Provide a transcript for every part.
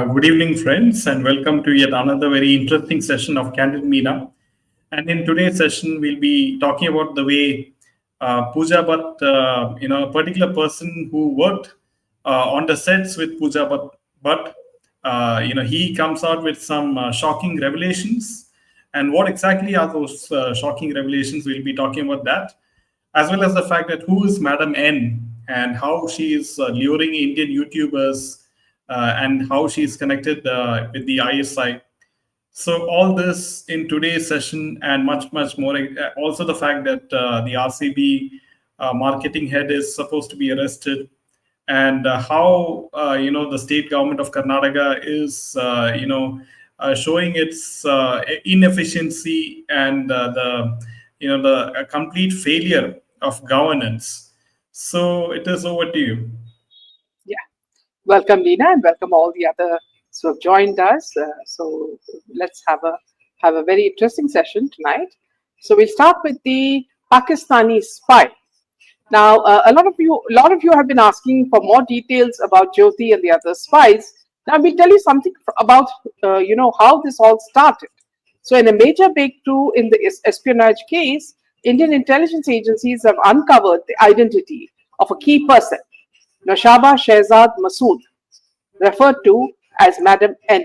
Good evening, friends, and welcome to yet another very interesting session of Candid Meena. And in today's session, we'll be talking about the way Pooja Bhatt, a particular person who worked on the sets with Pooja Bhatt, he comes out with some shocking revelations. And what exactly are those shocking revelations? We'll be talking about that, as well as the fact that who is Madam N and how she is luring Indian YouTubers and how she is connected with the ISI. So all this in today's session and much, much more. Also the fact that the RCB marketing head is supposed to be arrested, and how the state government of Karnataka is showing its inefficiency and the complete failure of governance. So it is over to you. Yeah, welcome, Lena, and welcome all the others who have joined us. So let's have a very interesting session tonight. So we'll start with the Pakistani spy. Now, a lot of you have been asking for more details about Jyoti and the other spies. Now, we'll tell you something about how this all started. So, in a major breakthrough in the espionage case, Indian intelligence agencies have uncovered the identity of a key person, Noshaba Shehzad Masood, referred to as Madam N,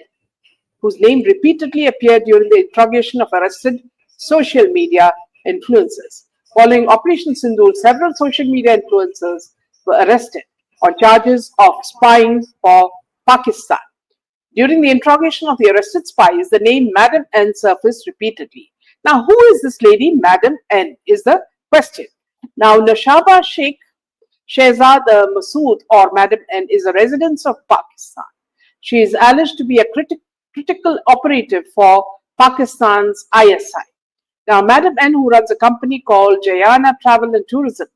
whose name repeatedly appeared during the interrogation of arrested social media influencers. Following Operation Sindoor, several social media influencers were arrested on charges of spying for Pakistan. During the interrogation of the arrested spies, the name Madam N surfaced repeatedly. Now, who is this lady, Madam N, is the question. Now, Nashaba Sheikh Shehzad Masood, or Madam N, is a resident of Pakistan. She is alleged to be a critical operative for Pakistan's ISI. Now, Madam N, who runs a company called Jayana Travel and Tourism,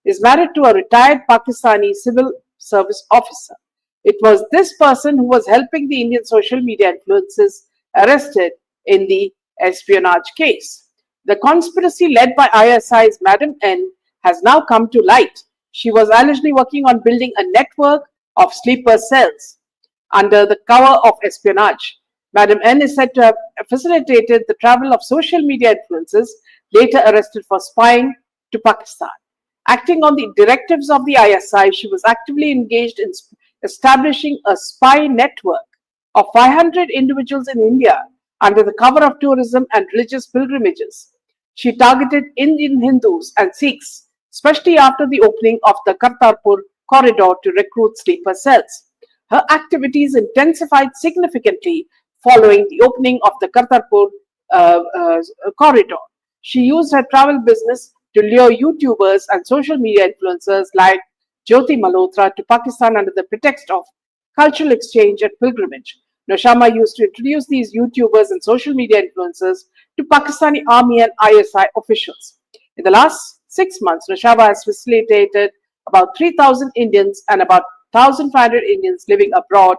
is married to a retired Pakistani civil service officer. It was this person who was helping the Indian social media influencers arrested in the espionage case. The conspiracy led by ISI's Madam N has now come to light. She was allegedly working on building a network of sleeper cells under the cover of espionage. Madam N is said to have facilitated the travel of social media influencers, later arrested for spying to Pakistan. Acting on the directives of the ISI, she was actively engaged in establishing a spy network of 500 individuals in India under the cover of tourism and religious pilgrimages. She targeted Indian Hindus and Sikhs, especially after the opening of the Kartarpur corridor to recruit sleeper cells. Her activities intensified significantly following the opening of the Kartarpur corridor. She used her travel business to lure YouTubers and social media influencers like Jyoti Malhotra to Pakistan under the pretext of cultural exchange and pilgrimage. Noshama used to introduce these YouTubers and social media influencers to Pakistani army and ISI officials. In the last 6 months, Noshaba has facilitated about 3,000 Indians and about 1,500 Indians living abroad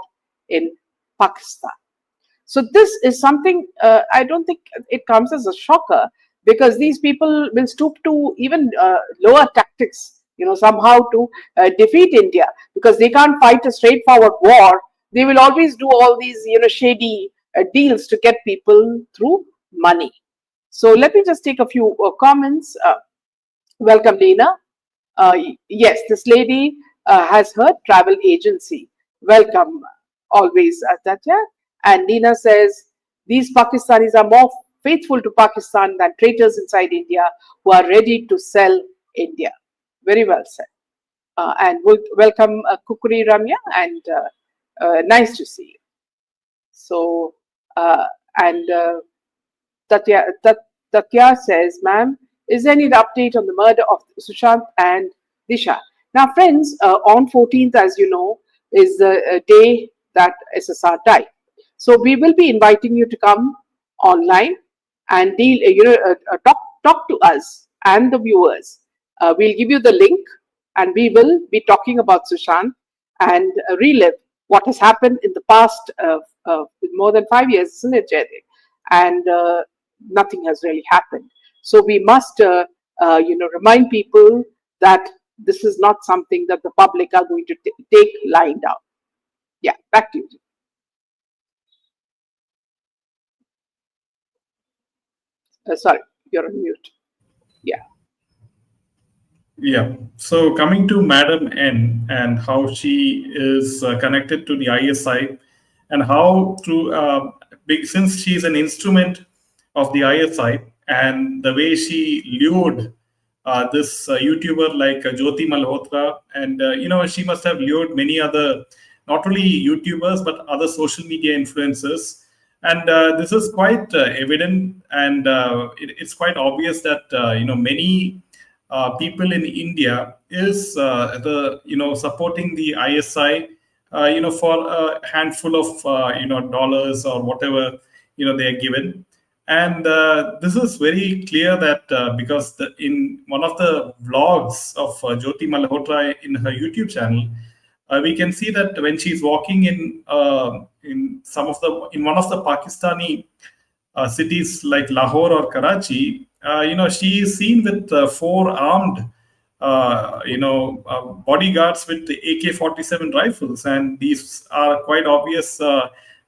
in Pakistan. So this is something I don't think it comes as a shocker, because these people will stoop to even lower tactics, somehow to defeat India, because they can't fight a straightforward war. They will always do all these, shady deals to get people through money. So let me just take a few comments. Welcome, Lena. Yes, this lady has her travel agency. Welcome, always, Tatya. And Nina says, these Pakistanis are more faithful to Pakistan than traitors inside India who are ready to sell India. Very well said. And we'll welcome Kukuri Ramya, and nice to see you. So, and Tatya says, ma'am, is there any update on the murder of Sushant and Disha? Now, friends, on 14th, as you know, is the day that SSR died. So we will be inviting you to come online and talk to us and the viewers. We'll give you the link, and we will be talking about Sushant and relive what has happened in the past more than 5 years, isn't it, Jaidev? And nothing has really happened. So we must, remind people that this is not something that the public are going to take lying down. Yeah, back to you. Sorry, you're on mute. Yeah. Yeah. So coming to Madam N and how she is connected to the ISI, and how through since she is an instrument of the ISI, and the way she lured this YouTuber like Jyoti Malhotra, and she must have lured many other, not only YouTubers but other social media influencers. And this is quite evident, and it's quite obvious that many people in India is the supporting the ISI, for a handful of dollars or whatever they are given. And this is very clear that because in one of the vlogs of Jyoti Malhotra in her YouTube channel, we can see that when she's walking in one of the Pakistani cities like Lahore or Karachi, she is seen with four armed, bodyguards with the AK-47 rifles, and these are quite obvious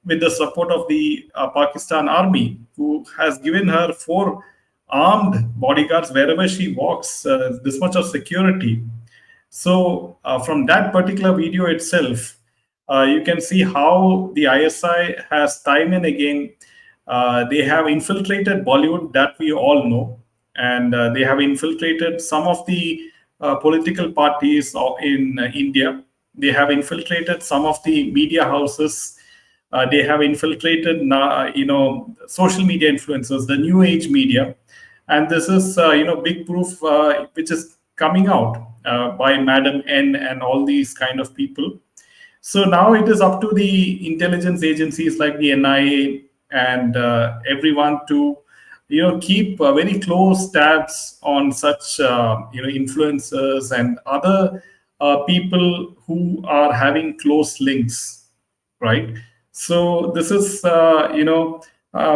with the support of the Pakistan Army, who has given her four armed bodyguards wherever she walks. This much of security. So, from that particular video itself, you can see how the ISI has time and again, they have infiltrated Bollywood, that we all know, and they have infiltrated some of the political parties in India. They have infiltrated some of the media houses. They have infiltrated, social media influencers, the new age media, and this is big proof which is coming out by Madam N and all these kind of people. So now it is up to the intelligence agencies like the NIA and everyone to keep very close tabs on such influencers and other people who are having close links, right? So this is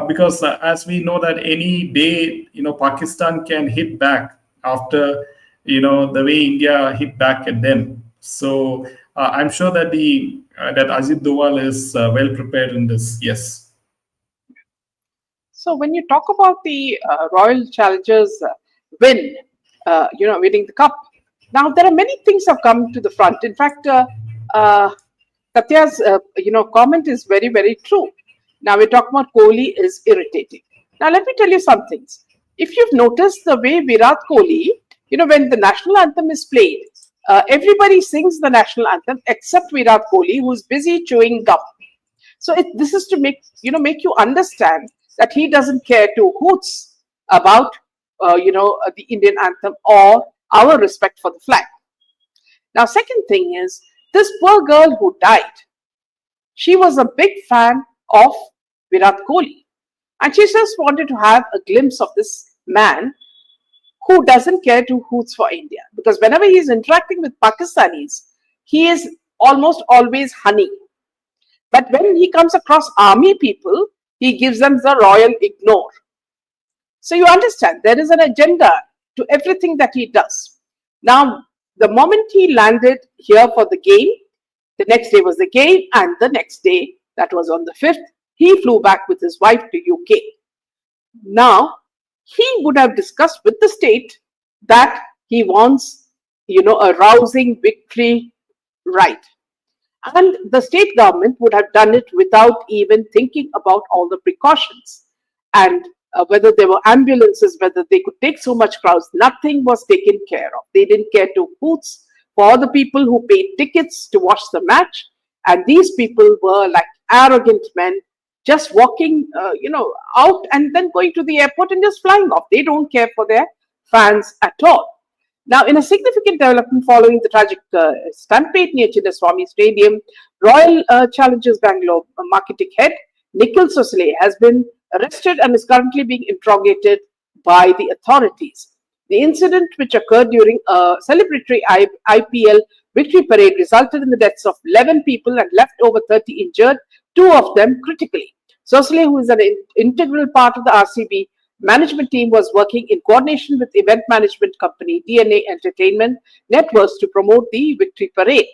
because as we know that any day Pakistan can hit back after the way India hit back at them. So I'm sure that that Ajit Doval is well prepared in this. Yes. So when you talk about the Royal Challengers win, winning the cup, now there are many things have come to the front. In fact, Katya's comment is very, very true. Now we're talking about Kohli is irritating. Now let me tell you some things. If you've noticed the way Virat Kohli, when the national anthem is played, everybody sings the national anthem except Virat Kohli, who's busy chewing gum. So this is to make you understand that he doesn't care two hoots about the Indian anthem or our respect for the flag. Now, second thing is this poor girl who died. She was a big fan of Virat Kohli, and she just wanted to have a glimpse of this man who doesn't care two hoots for India, because whenever he is interacting with Pakistanis, he is almost always honey. But when he comes across army people, he gives them the royal ignore. So you understand, there is an agenda to everything that he does. Now, the moment he landed here for the game, the next day was the game, and the next day, that was on the 5th, he flew back with his wife to UK. Now, he would have discussed with the state that he wants, a rousing victory right. And the state government would have done it without even thinking about all the precautions. And whether there were ambulances, whether they could take so much crowds, nothing was taken care of. They didn't care two hoots for the people who paid tickets to watch the match. And these people were like arrogant men, just walking, out and then going to the airport and just flying off. They don't care for their fans at all. Now, in a significant development following the tragic stampede near Chinnaswamy Stadium, Royal Challengers Bangalore marketing head Nikhil Sosale has been arrested and is currently being interrogated by the authorities. The incident, which occurred during a celebratory IPL victory parade, resulted in the deaths of 11 people and left over 30 injured, 2 of them critically. Sosale, who is an integral part of the RCB management team, was working in coordination with event management company DNA Entertainment Networks to promote the victory parade.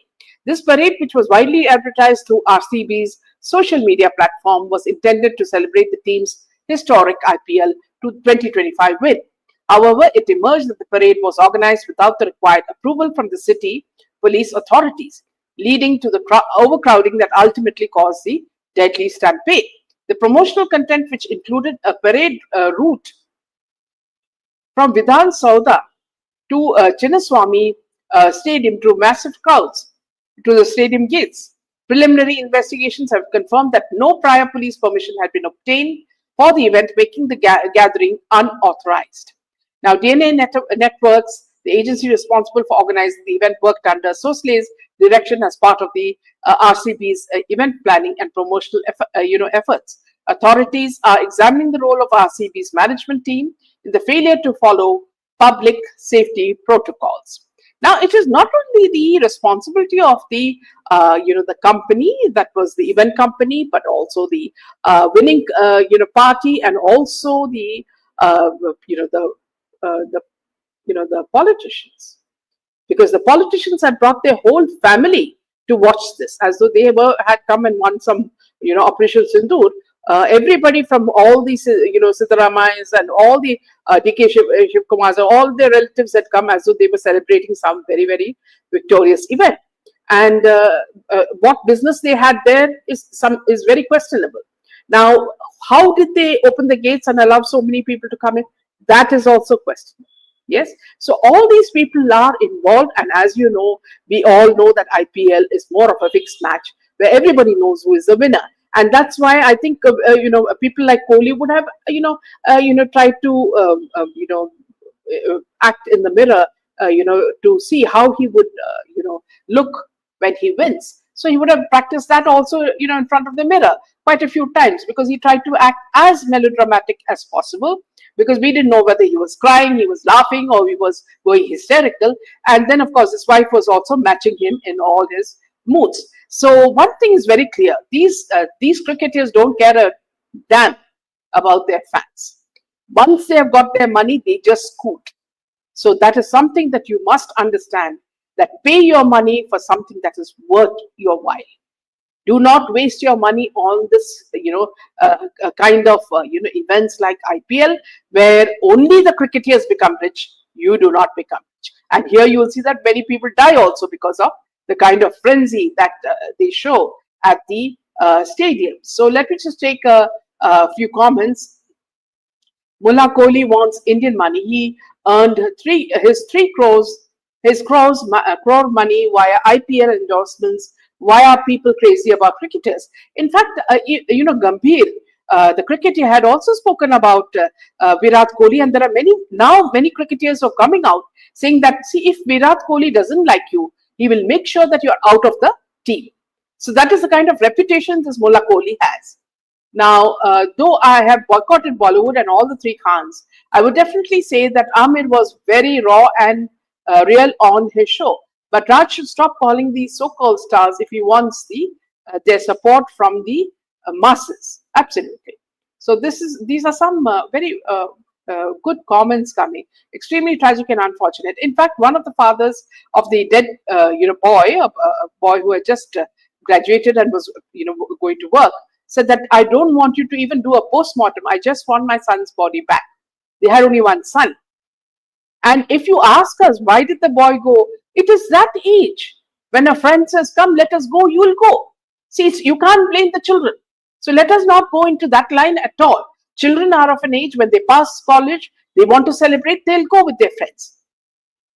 This parade, which was widely advertised through RCB's social media platform, was intended to celebrate the team's historic IPL 2025 win. However, it emerged that the parade was organized without the required approval from the city police authorities, leading to the overcrowding that ultimately caused the deadly stampede. The promotional content, which included a parade route from Vidhan Sauda to Chinnaswamy Stadium, drew massive crowds to the stadium gates. Preliminary investigations have confirmed that no prior police permission had been obtained for the event, making the gathering unauthorized. Now, DNA Networks, the agency responsible for organizing the event, worked under Sosle's direction as part of the RCB's event planning and promotional efforts. Authorities are examining the role of RCB's management team in the failure to follow public safety protocols. Now, it is not only the responsibility of the the company that was the event company, but also the winning party, and also the the politicians, because the politicians had brought their whole family to watch this, as though they had come and won some Operation Sindoor. Everybody from all these Siddharamaias and all the DK Shiv Kumars, all their relatives had come as though they were celebrating some very, very victorious event. And what business they had there is very questionable. Now, how did they open the gates and allow so many people to come in? That is also questionable. Yes, so all these people are involved, and as you know, we all know that IPL is more of a fixed match where everybody knows who is the winner. And that's why I think people like Kohli would have tried to act in the mirror to see how he would look when he wins. So he would have practiced that also in front of the mirror quite a few times, because he tried to act as melodramatic as possible, because we didn't know whether he was crying, he was laughing, or he was going hysterical. And then of course his wife was also matching him in all his moods. So one thing is very clear: these cricketers don't care a damn about their fans. Once they have got their money, they just scoot. So that is something that you must understand, that pay your money for something that is worth your while. Do not waste your money on this kind of events like IPL, where only the cricketers become rich, you do not become rich. And here you will see that many people die also because of the kind of frenzy that they show at the stadium. So let me just take a few comments. Mullah Kohli wants Indian money. He earned his crore money via IPL endorsements. Why are people crazy about cricketers? In fact, Gambhir, the cricketer, had also spoken about Virat Kohli, and there are many cricketers are coming out saying that, see, if Virat Kohli doesn't like you, he will make sure that you are out of the team. So that is the kind of reputation this Mullah Kohli has. Now, though I have boycotted Bollywood and all the three Khans, I would definitely say that Amir was very raw and real on his show. But Raj should stop calling these so-called stars if he wants their support from the masses. Absolutely. So these are some very good comments coming. Extremely tragic and unfortunate. In fact, one of the fathers of the dead boy, a boy who had just graduated and was going to work, said that I don't want you to even do a post-mortem. I just want my son's body back. They had only one son. And if you ask us, why did the boy go? It is that age. When a friend says, come, let us go, you will go. See, you can't blame the children. So let us not go into that line at all. Children are of an age when they pass college, they want to celebrate, they'll go with their friends.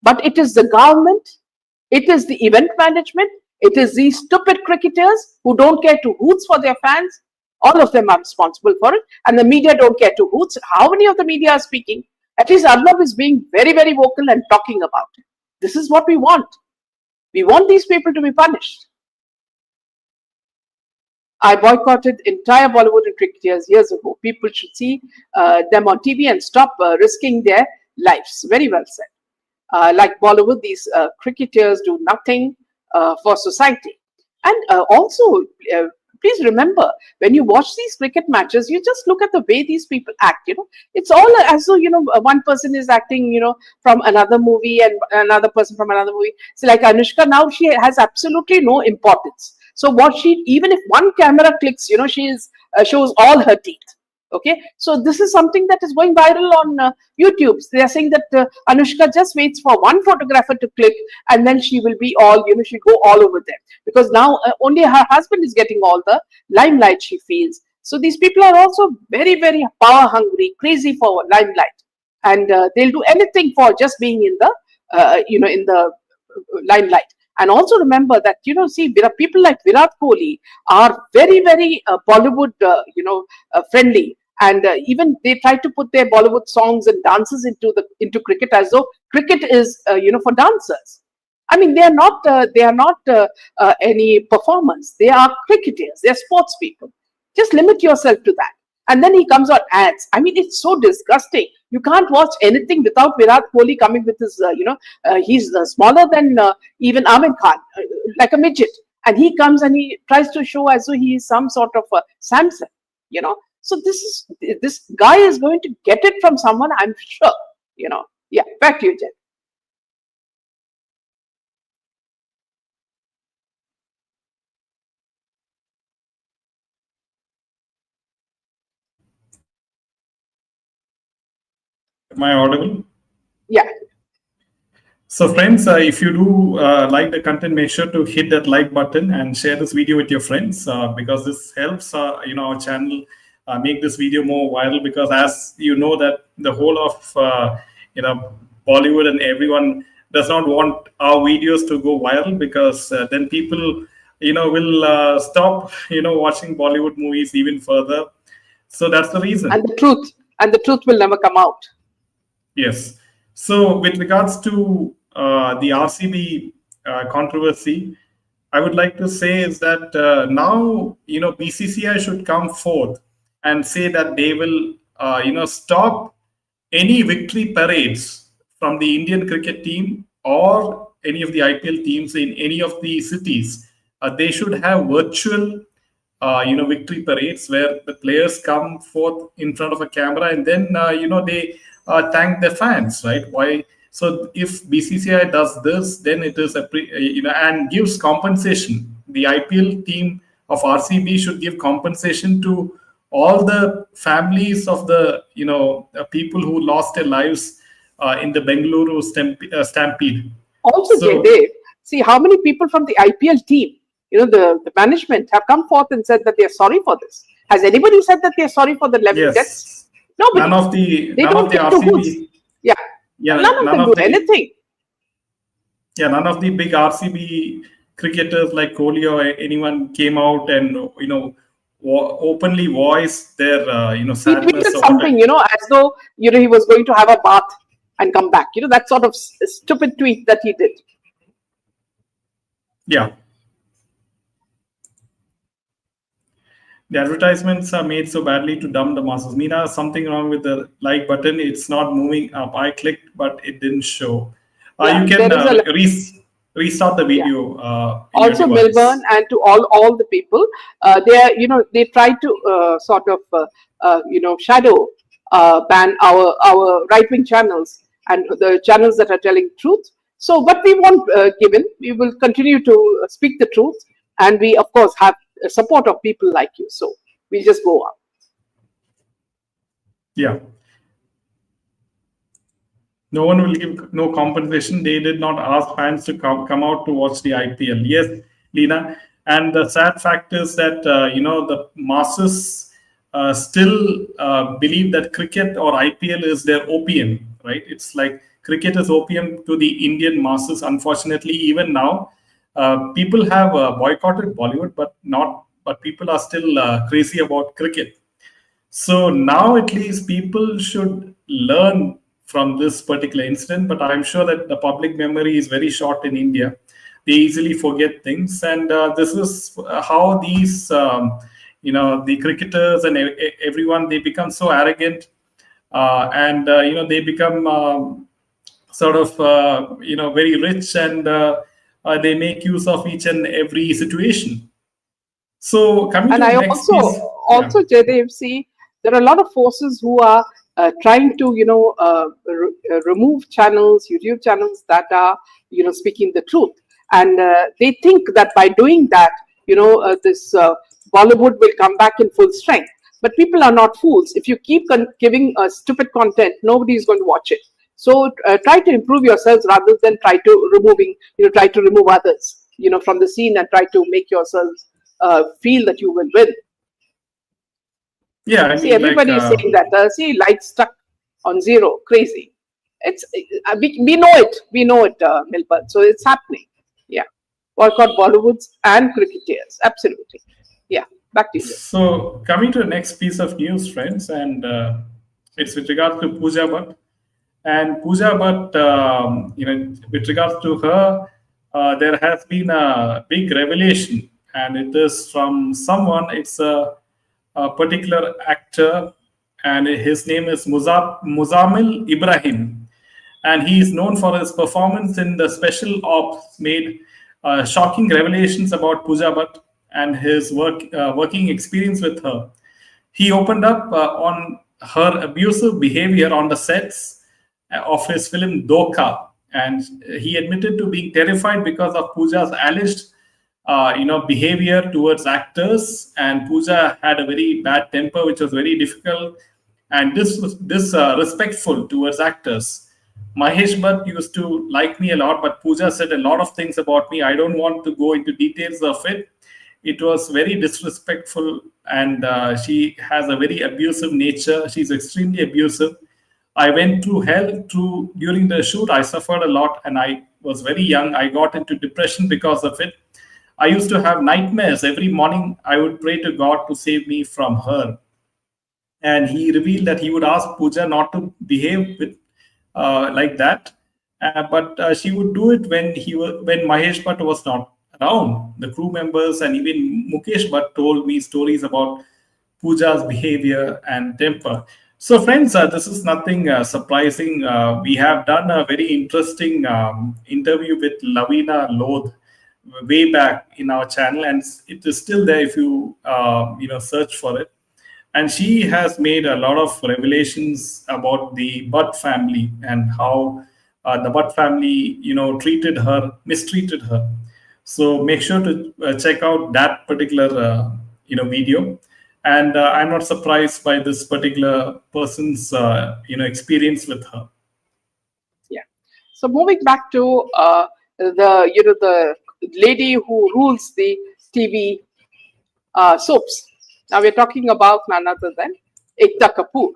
But it is the government, it is the event management, it is these stupid cricketers who don't care to hoots for their fans. All of them are responsible for it. And the media don't care to hoots. How many of the media are speaking? At least Arnab is being very, very vocal and talking about it. This is what we want. We want these people to be punished. I boycotted entire Bollywood and cricketers years ago. People should see them on TV and stop risking their lives. Very well said. Like Bollywood, these cricketers do nothing for society. And also, please remember, when you watch these cricket matches, you just look at the way these people act. It's all as though one person is acting from another movie and another person from another movie. So like Anushka, now she has absolutely no importance. So even if one camera clicks, she shows all her teeth. Okay, so this is something that is going viral on YouTube. They are saying that Anushka just waits for one photographer to click, and then she will be all, she'll go all over them, because now only her husband is getting all the limelight, she feels. So these people are also very, very power hungry, crazy for limelight, and they'll do anything for just being in the, in the limelight. And also remember that, see, there are people like Virat Kohli are very, very Bollywood, friendly. And even they try to put their Bollywood songs and dances into cricket, as though cricket is, for dancers. I mean, they are not any performers. They are cricketers. They are sports people. Just limit yourself to that. And then he comes on ads. I mean, it's so disgusting. You can't watch anything without Virat Kohli coming with his, he's smaller than even Amir Khan, like a midget. And he comes and he tries to show as though he is some sort of Samson, So this guy is going to get it from someone, I'm sure, Yeah, back to you, Jen. Am I audible? Yeah. So friends, if you do like the content, make sure to hit that like button and share this video with your friends, because this helps our channel make this video more viral, because as you know that the whole of Bollywood and everyone does not want our videos to go viral, because then people will stop watching Bollywood movies even further. So that's the reason. And the truth will never come out. Yes. So with regards to the RCB controversy, I would like to say is that now BCCI should come forth and say that they will stop any victory parades from the Indian cricket team or any of the IPL teams in any of the cities. They should have virtual victory parades where the players come forth in front of a camera, and then they thank their fans, right? Why? So if BCCI does this, then it is and gives compensation. The IPL team of RCB should give compensation to all the families of the people who lost their lives in the Bengaluru stampede. Also, Jaydev, see how many people from the IPL team, the management have come forth and said that they are sorry for this. Has anybody said that they are sorry for the 11 deaths? Nobody. None of the RCB. Yeah. None of them do anything. Yeah, none of the big RCB cricketers like Kohli or anyone came out and openly voiced their sadness. He tweeted something, as though he was going to have a bath and come back. That sort of stupid tweet that he did. Yeah. The advertisements are made so badly to dumb the masses. Meena, something wrong with the like button. It's not moving up. I clicked, but it didn't show. You can restart the video. Also, Melbourne, and to all the people, they try to sort of shadow ban our right-wing channels and the channels that are telling truth. So, but we won't give in. We will continue to speak the truth, and we of course have support of people like you. So we just go on. Yeah. No one will give no compensation. They did not ask fans to come out to watch the IPL. Yes, Leena. And the sad fact is that the masses still believe that cricket or IPL is their opium, right? It's like cricket is opium to the Indian masses. Unfortunately, even now, people have boycotted Bollywood, but people are still crazy about cricket. So now at least people should learn from this particular incident, but I'm sure that the public memory is very short in India. They easily forget things, and this is how these, the cricketers and everyone, they become so arrogant, and they become sort of very rich, and they make use of each and every situation. So coming and to I the next also Jaydev, see, there are a lot of forces who are trying to remove channels, YouTube channels that are speaking the truth, and they think that by doing that this Bollywood will come back in full strength. But people are not fools. If you keep giving stupid content, nobody is going to watch it. So try to improve yourselves rather than try to remove others, from the scene, and try to make yourselves feel that you will win. Yeah, I See, mean, like, everybody is saying that. See, lights stuck on zero, crazy. It's we know it, Milbert. So it's happening. Yeah, boycott Bollywoods and cricketers. Absolutely. Yeah, back to you. so coming to the next piece of news, friends, and it's with regards to Pooja Bhatt. And Pooja Bhatt, with regards to her, there has been a big revelation, and it is from someone. It's a particular actor, and his name is Muzamil Ibrahim, and he is known for his performance in the special ops made shocking revelations about Pooja Bhatt and his working experience with her. He opened up on her abusive behavior on the sets of his film Doka, and he admitted to being terrified because of Pooja's alleged, behavior towards actors. And Pooja had a very bad temper, which was very difficult, and disrespectful towards actors. Mahesh Bhatt used to like me a lot, but Pooja said a lot of things about me. I don't want to go into details of it. It was very disrespectful, and she has a very abusive nature. She's extremely abusive. I went through hell through during the shoot. I suffered a lot, and I was very young. I got into depression because of it. I used to have nightmares every morning. I would pray to God to save me from her. And he revealed that he would ask Pooja not to behave with like that, but she would do it when Mahesh Bhatt was not around. The crew members and even Mukesh Bhatt told me stories about Pooja's behavior and temper. So, friends, this is nothing surprising. We have done a very interesting interview with Lavina Lodh way back in our channel, and it is still there if you search for it. And she has made a lot of revelations about the Butt family and how the Butt family, mistreated her. So make sure to check out that particular, video. And I'm not surprised by this particular person's, experience with her. Yeah. So moving back to the lady who rules the TV soaps. Now we're talking about none other than Ekta Kapoor.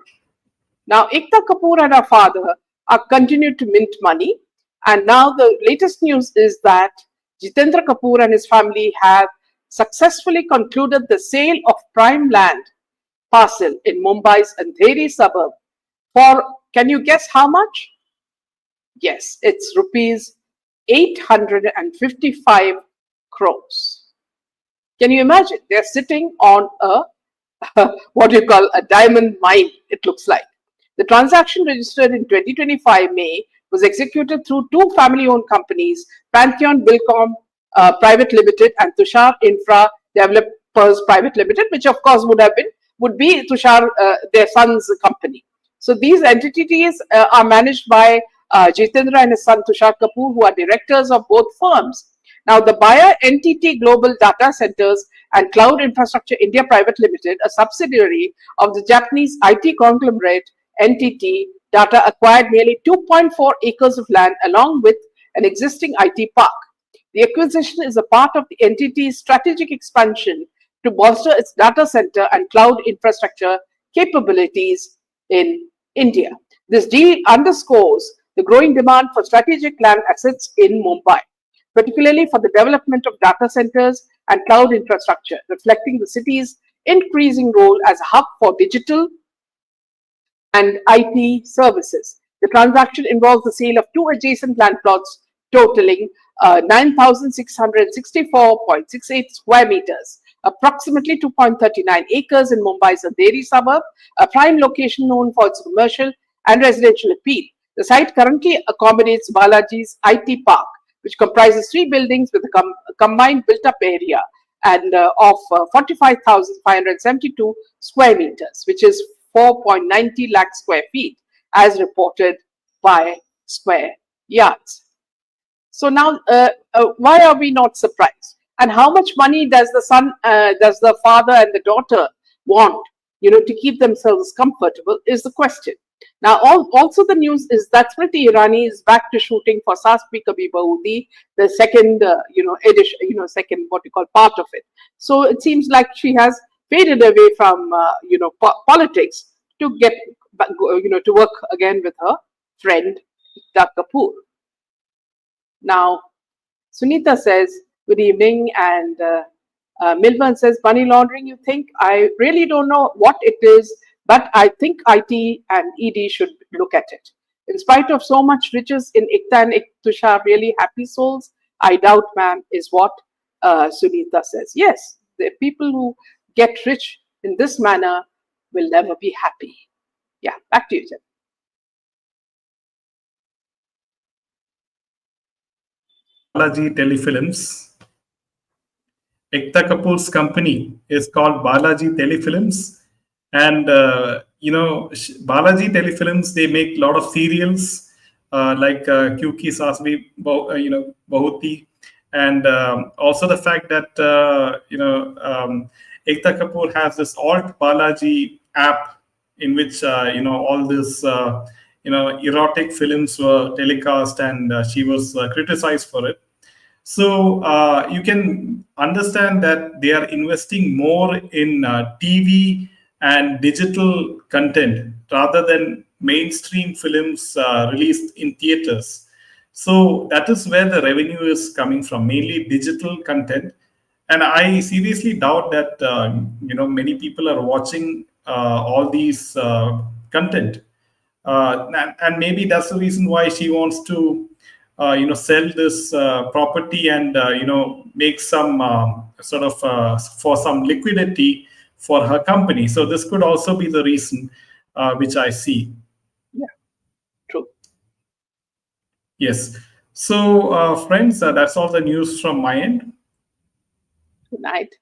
Now Ekta Kapoor and her father are continued to mint money, and now the latest news is that Jitendra Kapoor and his family have successfully concluded the sale of prime land parcel in Mumbai's Andheri suburb for, can you guess how much? Yes, it's rupees 855 crores. Can you imagine? They're sitting on what you call a diamond mine, it looks like. The transaction registered in 2025 May was executed through two family-owned companies, Pantheon Bilcom Private Limited and Tushar Infra Developers Private Limited, which of course would be Tushar, their son's company. So these entities are managed by Jitendra and his son Tushar Kapoor, who are directors of both firms. Now, the buyer NTT Global Data Centers and Cloud Infrastructure India Private Limited, a subsidiary of the Japanese IT conglomerate NTT Data, acquired nearly 2.4 acres of land along with an existing IT park. The acquisition is a part of the NTT's strategic expansion to bolster its data center and cloud infrastructure capabilities in India. This deal underscores the growing demand for strategic land assets in Mumbai, particularly for the development of data centers and cloud infrastructure, reflecting the city's increasing role as a hub for digital and IT services. The transaction involves the sale of two adjacent land plots totaling 9,664.68 square meters, approximately 2.39 acres in Mumbai's Andheri suburb, a prime location known for its commercial and residential appeal. The site currently accommodates Balaji's IT park, which comprises three buildings with a combined built-up area and of 45,572 square meters, which is 4.90 lakh square feet, as reported by Square Yards. So now, why are we not surprised? And how much money does the father and the daughter want to keep themselves comfortable is the question. Now, also the news is that Smriti Irani is back to shooting for Saas Bhi Kabhi Bahu Thi, the second, edition, second what you call part of it. So it seems like she has faded away from, politics to get, to work again with her friend Ekta Kapoor. Now, Sunita says, good evening, and Milburn says, money laundering, you think? I really don't know what it is, but I think IT and ED should look at it. In spite of so much riches in Ekta and Tushar, really happy souls, I doubt, ma'am, is what Sunita says. Yes, the people who get rich in this manner will never be happy. Yeah, back to you, Jen. Balaji Telefilms. Ekta Kapoor's company is called Balaji Telefilms, and Balaji Telefilms, they make a lot of serials like Kyuki Sasvi, Bahuti, and also the fact that Ekta Kapoor has this Alt Balaji app in which all this erotic films were telecast, and she was criticized for it. So you can understand that they are investing more in TV and digital content rather than mainstream films released in theaters. So that is where the revenue is coming from, mainly digital content. And I seriously doubt that many people are watching all these content, and maybe that's the reason why she wants to sell this property and make some sort of for some liquidity for her company. So this could also be the reason which I see. Yeah, true. Yes. So friends, that's all the news from my end. Good night.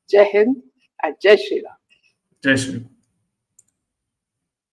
Jai Hind and Jai Shri Ram. Jai Shri.